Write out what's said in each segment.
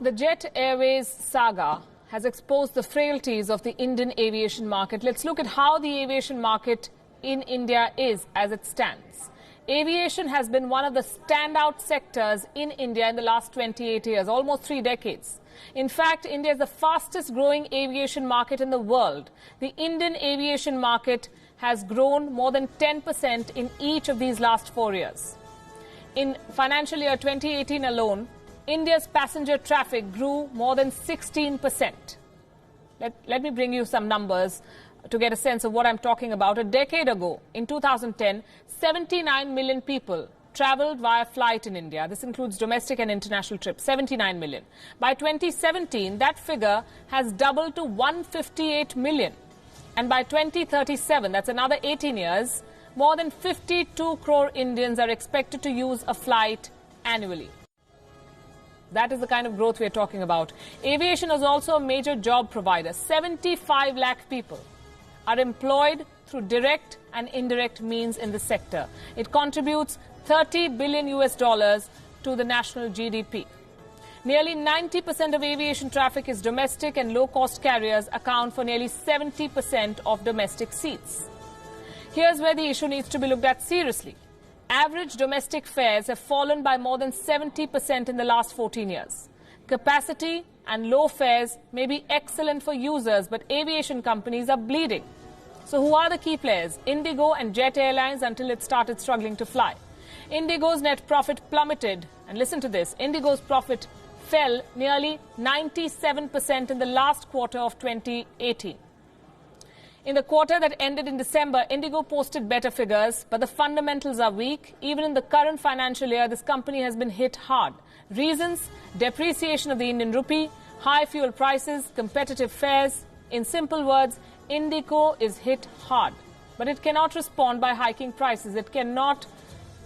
The Jet Airways saga has exposed the frailties of the Indian aviation market. Let's look at how the aviation market in India is as it stands. Aviation has been one of the standout sectors in India in the last 28 years, almost 3 decades. In fact, India is the fastest growing aviation market in the world. The Indian aviation market has grown more than 10% in each of these last 4 years. In financial year 2018 alone, India's passenger traffic grew more than 16%. Let me bring you some numbers to get a sense of what I'm talking about. A decade ago, in 2010, 79 million people travelled via flight in India. This includes domestic and international trips, 79 million. By 2017, that figure has doubled to 158 million. And by 2037, that's another 18 years, more than 52 crore Indians are expected to use a flight annually. That is the kind of growth we are talking about. Aviation is also a major job provider. 75 lakh people are employed through direct and indirect means in the sector. It contributes $30 billion to the national GDP. Nearly 90% of aviation traffic is domestic, and low-cost carriers account for nearly 70% of domestic seats. Here's where the issue needs to be looked at seriously. Average domestic fares have fallen by more than 70% in the last 14 years. Capacity and low fares may be excellent for users, but aviation companies are bleeding. So who are the key players? Indigo and Jet Airlines until it started struggling to fly. Indigo's net profit plummeted. And listen to this. Indigo's profit fell nearly 97% in the last quarter of 2018. In the quarter that ended in December, Indigo posted better figures, but the fundamentals are weak. Even in the current financial year, this company has been hit hard. Reasons: depreciation of the Indian rupee, high fuel prices, competitive fares. In simple words, Indigo is hit hard. But it cannot respond by hiking prices. It cannot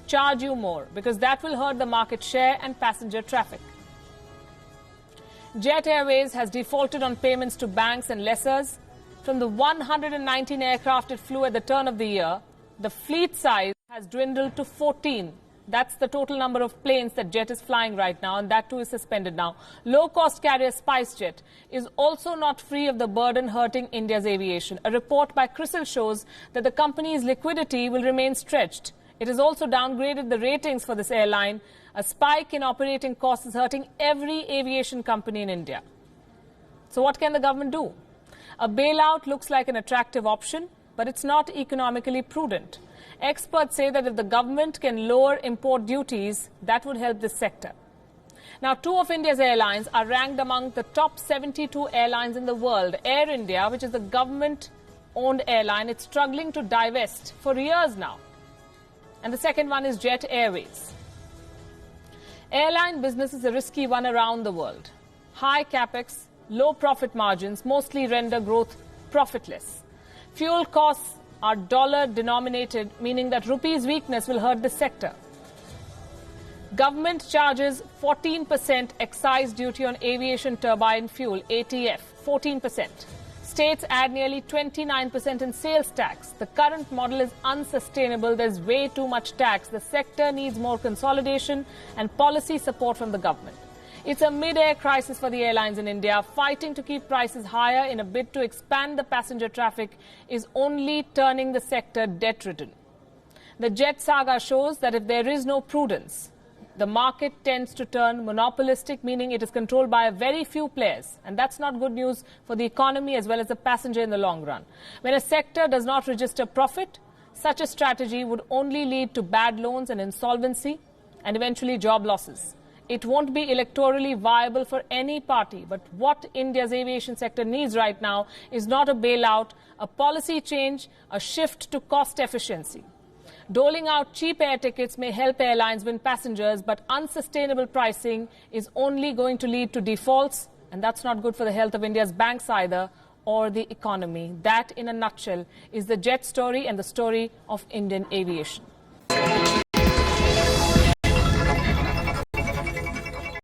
charge you more, because that will hurt the market share and passenger traffic. Jet Airways has defaulted on payments to banks and lessors. From the 119 aircraft it flew at the turn of the year, the fleet size has dwindled to 14. That's the total number of planes that Jet is flying right now, and that too is suspended now. Low-cost carrier SpiceJet is also not free of the burden hurting India's aviation. A report by CRISIL shows that the company's liquidity will remain stretched. It has also downgraded the ratings for this airline. A spike in operating costs is hurting every aviation company in India. So what can the government do? A bailout looks like an attractive option, but it's not economically prudent. Experts say that if the government can lower import duties, that would help this sector. Now, 2 of India's airlines are ranked among the top 72 airlines in the world. Air India, which is a government-owned airline, it's struggling to divest for years now. And the second one is Jet Airways. Airline business is a risky one around the world. High capex, low profit margins mostly render growth profitless. Fuel costs are dollar-denominated, meaning that rupee's weakness will hurt the sector. Government charges 14% excise duty on aviation turbine fuel, ATF, 14%. States add nearly 29% in sales tax. The current model is unsustainable. There's way too much tax. The sector needs more consolidation and policy support from the government. It's a mid-air crisis for the airlines in India. Fighting to keep prices higher in a bid to expand the passenger traffic is only turning the sector debt-ridden. The Jet saga shows that if there is no prudence, the market tends to turn monopolistic, meaning it is controlled by a very few players. And that's not good news for the economy as well as the passenger in the long run. When a sector does not register profit, such a strategy would only lead to bad loans and insolvency and eventually job losses. It won't be electorally viable for any party. But what India's aviation sector needs right now is not a bailout, a policy change, a shift to cost efficiency. Doling out cheap air tickets may help airlines win passengers, but unsustainable pricing is only going to lead to defaults, and that's not good for the health of India's banks either, or the economy. That, in a nutshell, is the Jet story and the story of Indian aviation.